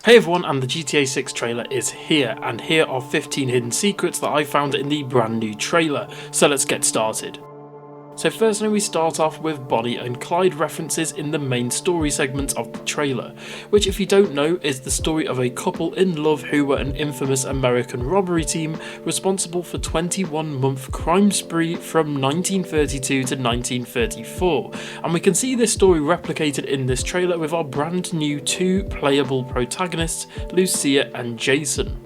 Hey everyone, and the GTA 6 trailer is here, and here are 15 hidden secrets that I found in the brand new trailer, so let's get started. So firstly we start off with Bonnie and Clyde references in the main story segment of the trailer, which if you don't know is the story of a couple in love who were an infamous American robbery team responsible for 21-month crime spree from 1932 to 1934, and we can see this story replicated in this trailer with our brand new two playable protagonists, Lucia and Jason.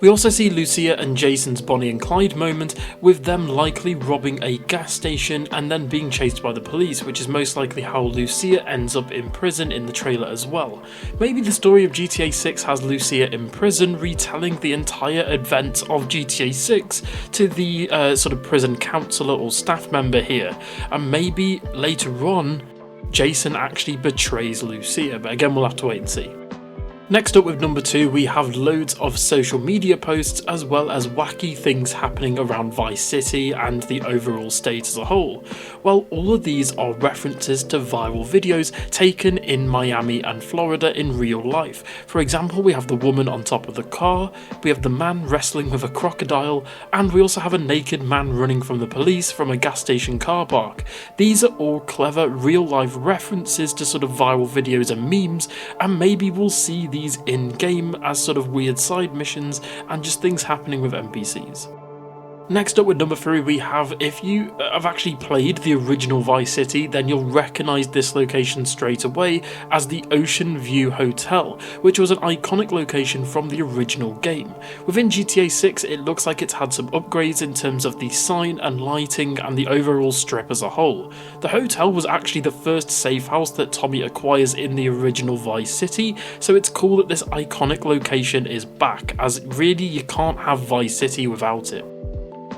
We also see Lucia and Jason's Bonnie and Clyde moment, with them likely robbing a gas station and then being chased by the police, which is most likely how Lucia ends up in prison in the trailer as well. Maybe the story of GTA 6 has Lucia in prison retelling the entire events of GTA 6 to the sort of prison counsellor or staff member here, and maybe later on Jason actually betrays Lucia, but again we'll have to wait and see. Next up with number 2 we have loads of social media posts as well as wacky things happening around Vice City and the overall state as a whole. Well, all of these are references to viral videos taken in Miami and Florida in real life. For example, we have the woman on top of the car, we have the man wrestling with a crocodile, and we also have a naked man running from the police from a gas station car park. These are all clever real life references to sort of viral videos and memes, and maybe we'll see these in-game as sort of weird side missions and just things happening with NPCs. Next up with number 3 we have, if you have actually played the original Vice City, then you'll recognise this location straight away as the Ocean View Hotel, which was an iconic location from the original game. Within GTA 6 it looks like it's had some upgrades in terms of the sign and lighting and the overall strip as a whole. The hotel was actually the first safe house that Tommy acquires in the original Vice City, so it's cool that this iconic location is back, as really you can't have Vice City without it.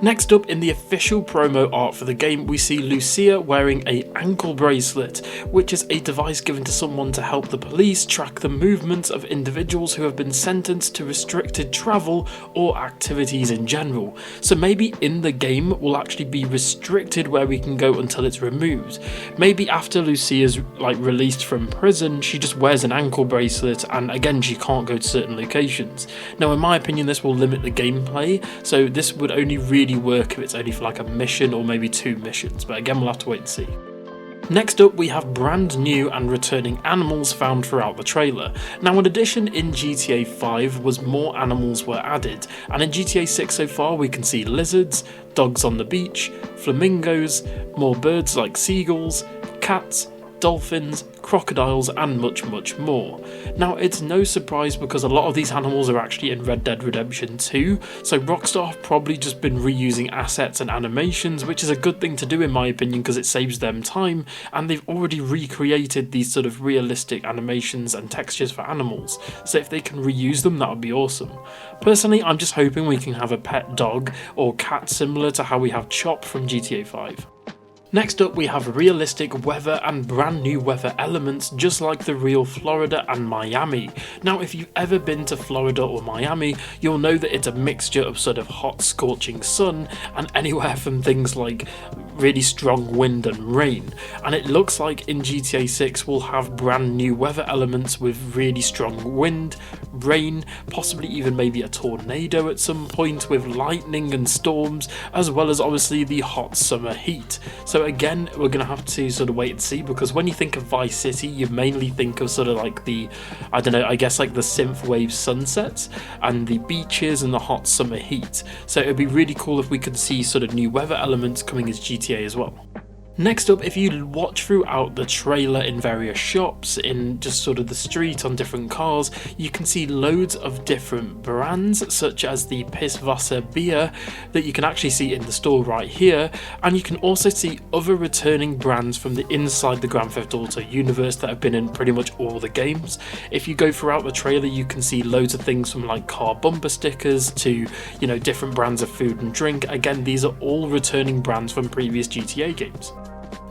Next up, in the official promo art for the game, we see Lucia wearing a ankle bracelet, which is a device given to someone to help the police track the movements of individuals who have been sentenced to restricted travel or activities in general. So maybe in the game will actually be restricted where we can go until it's removed. Maybe after Lucia's released from prison, she just wears an ankle bracelet and again she can't go to certain locations. Now in my opinion this will limit the gameplay, so this would only really work if it's only for like a mission or maybe 2 missions, but again we'll have to wait and see. Next up we have brand new and returning animals found throughout the trailer. Now an addition in GTA 5 was more animals were added, and in GTA 6 so far we can see lizards, dogs on the beach, flamingos, more birds like seagulls, cats, dolphins, crocodiles and much more. Now it's no surprise because a lot of these animals are actually in Red Dead Redemption 2, so Rockstar have probably just been reusing assets and animations, which is a good thing to do in my opinion because it saves them time, and they've already recreated these sort of realistic animations and textures for animals, so if they can reuse them that would be awesome. Personally I'm just hoping we can have a pet dog or cat similar to how we have Chop from GTA 5. Next up we have realistic weather and brand new weather elements just like the real Florida and Miami. Now if you've ever been to Florida or Miami you'll know that it's a mixture of sort of hot scorching sun and anywhere from things like really strong wind and rain, and it looks like in GTA 6 we'll have brand new weather elements with really strong wind, rain, possibly even maybe a tornado at some point with lightning and storms, as well as obviously the hot summer heat. So again we're going to have to sort of wait and see, because when you think of Vice City you mainly think of sort of like the, I don't know, I guess like the synthwave sunsets and the beaches and the hot summer heat. So it would be really cool if we could see sort of new weather elements coming as GTA as well. Next up, if you watch throughout the trailer in various shops, in just sort of the street on different cars, you can see loads of different brands such as the Pisswasser beer that you can actually see in the store right here, and you can also see other returning brands from the inside the Grand Theft Auto universe that have been in pretty much all the games. If you go throughout the trailer you can see loads of things from like car bumper stickers to, you know, different brands of food and drink. Again, these are all returning brands from previous GTA games.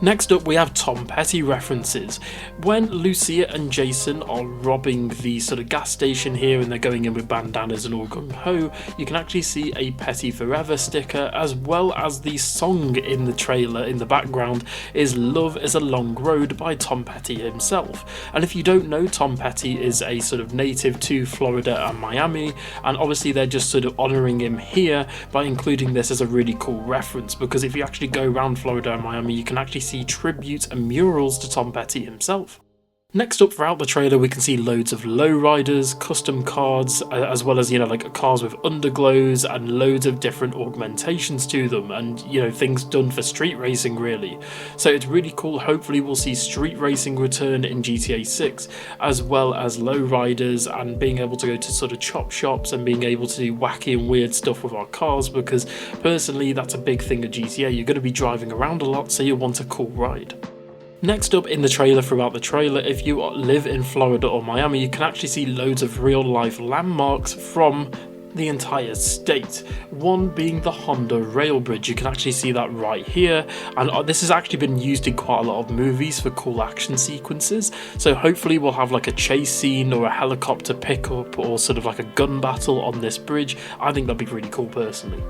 Next up, we have Tom Petty references. When Lucia and Jason are robbing the sort of gas station here and they're going in with bandanas and all gung-ho, you can actually see a Petty Forever sticker, as well as the song in the trailer in the background is Love is a Long Road by Tom Petty himself. And if you don't know, Tom Petty is a sort of native to Florida and Miami, and obviously they're just sort of honouring him here by including this as a really cool reference, because if you actually go around Florida and Miami, you can actually see tributes and murals to Tom Petty himself. Next up, throughout the trailer, we can see loads of lowriders, custom cards, as well as, like cars with underglows and loads of different augmentations to them, and, things done for street racing, really. So it's really cool. Hopefully we'll see street racing return in GTA 6, as well as lowriders and being able to go to sort of chop shops and being able to do wacky and weird stuff with our cars, because personally that's a big thing at GTA. You're going to be driving around a lot, so you want a cool ride. Next up in the trailer, throughout the trailer, if you live in Florida or Miami, you can actually see loads of real life landmarks from the entire state. One being the Honda Rail Bridge. You can actually see that right here, and this has actually been used in quite a lot of movies for cool action sequences, so hopefully we'll have like a chase scene or a helicopter pickup or sort of like a gun battle on this bridge. I think that'd be really cool personally.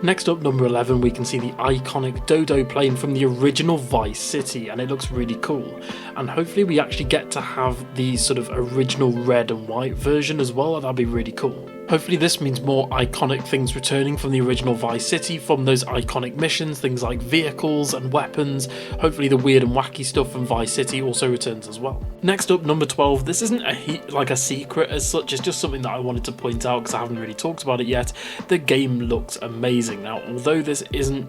Next up, number 11, we can see the iconic Dodo plane from the original Vice City, and it looks really cool. And hopefully we actually get to have the sort of original red and white version as well, and that'd be really cool. Hopefully this means more iconic things returning from the original Vice City, from those iconic missions, things like vehicles and weapons. Hopefully the weird and wacky stuff from Vice City also returns as well. Next up, number 12, this isn't a secret as such, it's just something that I wanted to point out because I haven't really talked about it yet. The game looks amazing. Now, although this isn't,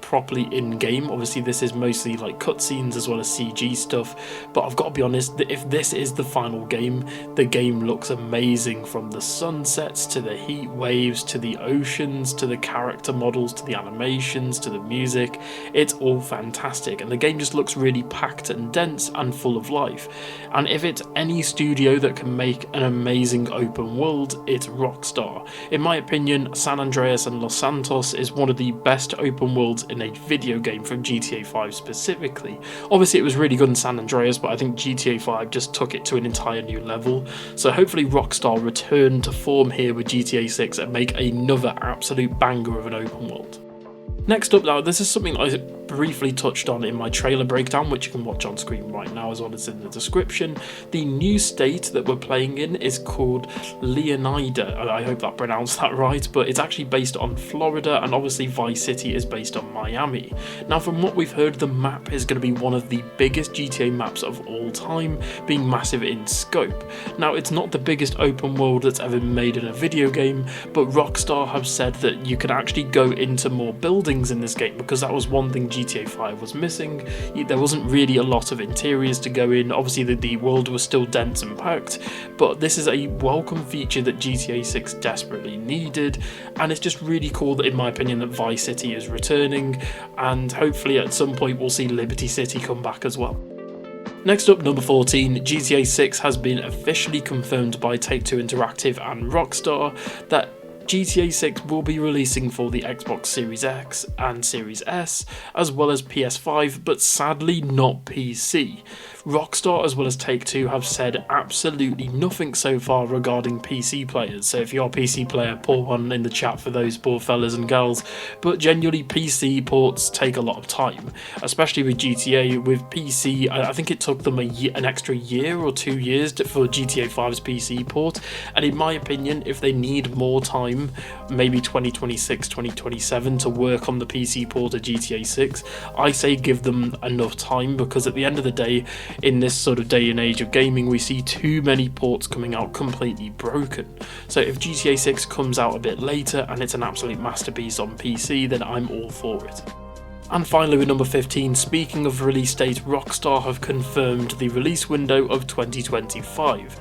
properly in-game, obviously this is mostly like cutscenes as well as CG stuff, but I've got to be honest, if this is the final game, the game looks amazing, from the sunsets to the heat waves, to the oceans, to the character models, to the animations, to the music. It's all fantastic, and the game just looks really packed and dense and full of life. And if it's any studio that can make an amazing open world, it's Rockstar. In my opinion, San Andreas and Los Santos is one of the best open worlds in a video game, from GTA 5 specifically. Obviously it was really good in San Andreas, but I think GTA 5 just took it to an entire new level. So hopefully Rockstar return to form here with GTA 6 and make another absolute banger of an open world. Next up now, this is something I briefly touched on in my trailer breakdown, which you can watch on screen right now as well as in the description. The new state that we're playing in is called Leonida. I hope that pronounced that right, but it's actually based on Florida, and obviously Vice City is based on Miami. Now, from what we've heard, the map is going to be one of the biggest GTA maps of all time, being massive in scope. Now, it's not the biggest open world that's ever been made in a video game, but Rockstar have said that you can actually go into more buildings in this game, because that was one thing GTA 5 was missing. There wasn't really a lot of interiors to go in. Obviously the world was still dense and packed, but this is a welcome feature that GTA 6 desperately needed, and it's just really cool that, in my opinion, that Vice City is returning, and hopefully at some point we'll see Liberty City come back as well. Next up, number 14, GTA 6 has been officially confirmed by Take-Two Interactive and Rockstar that GTA 6 will be releasing for the Xbox Series X and Series S, as well as PS5, but sadly not PC. Rockstar as well as Take-Two have said absolutely nothing so far regarding PC players, so if you're a PC player, pour one in the chat for those poor fellas and girls, but genuinely PC ports take a lot of time, especially with GTA. With PC, I think it took them an extra year or 2 years for GTA 5's PC port, and in my opinion, if they need more time, maybe 2026, 2027 to work on the PC port of GTA 6, I say give them enough time, because at the end of the day, in this sort of day and age of gaming, we see too many ports coming out completely broken. So if GTA 6 comes out a bit later and it's an absolute masterpiece on PC, then I'm all for it. And finally, with number 15, speaking of release date, Rockstar have confirmed the release window of 2025.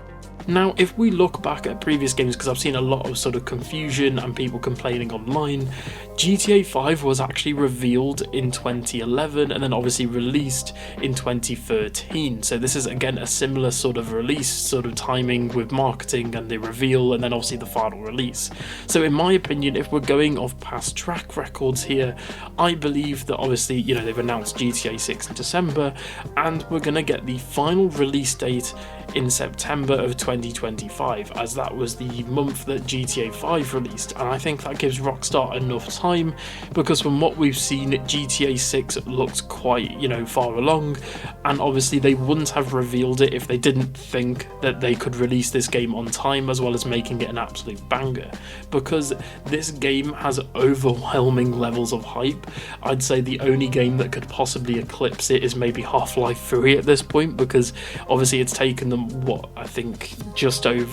Now, if we look back at previous games, because I've seen a lot of sort of confusion and people complaining online, GTA 5 was actually revealed in 2011 and then obviously released in 2013. So this is again a similar sort of release sort of timing with marketing and the reveal and then obviously the final release. So in my opinion, if we're going off past track records here, I believe that obviously, you know, they've announced GTA 6 in December and we're going to get the final release date in September of 2025, as that was the month that GTA 5 released, and I think that gives Rockstar enough time, because from what we've seen, GTA 6 looks quite, you know, far along, and obviously they wouldn't have revealed it if they didn't think that they could release this game on time, as well as making it an absolute banger, because this game has overwhelming levels of hype. I'd say the only game that could possibly eclipse it is maybe Half-Life 3 at this point, because obviously it's taken them, what, I think just over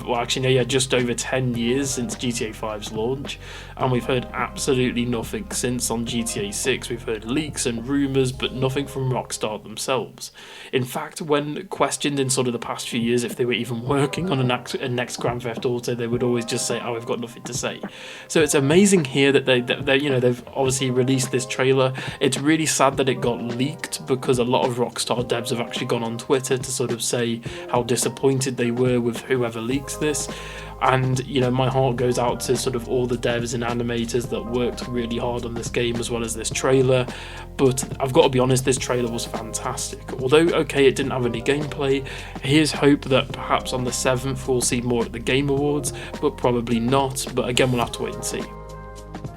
10 years since GTA 5's launch, and we've heard absolutely nothing since on GTA 6. We've heard leaks and rumours, but nothing from Rockstar themselves. In fact, when questioned in sort of the past few years if they were even working on a next Grand Theft Auto, they would always just say, oh, we've got nothing to say. So it's amazing here that they've obviously released this trailer. It's really sad that it got leaked, because a lot of Rockstar devs have actually gone on Twitter to sort of say how disappointed they were with whoever leaks this. And, you know, my heart goes out to sort of all the devs and animators that worked really hard on this game as well as this trailer. But I've got to be honest, this trailer was fantastic. Although, okay, it didn't have any gameplay, here's hope that perhaps on the 7th we'll see more at the Game Awards, but probably not. But again, we'll have to wait and see.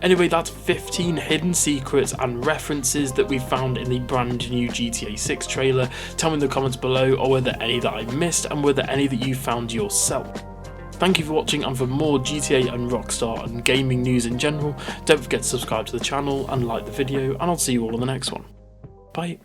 Anyway, that's 15 hidden secrets and references that we found in the brand new GTA 6 trailer. Tell me in the comments below, or were there any that I missed, and were there any that you found yourself? Thank you for watching, and for more GTA and Rockstar and gaming news in general, don't forget to subscribe to the channel and like the video, and I'll see you all in the next one. Bye.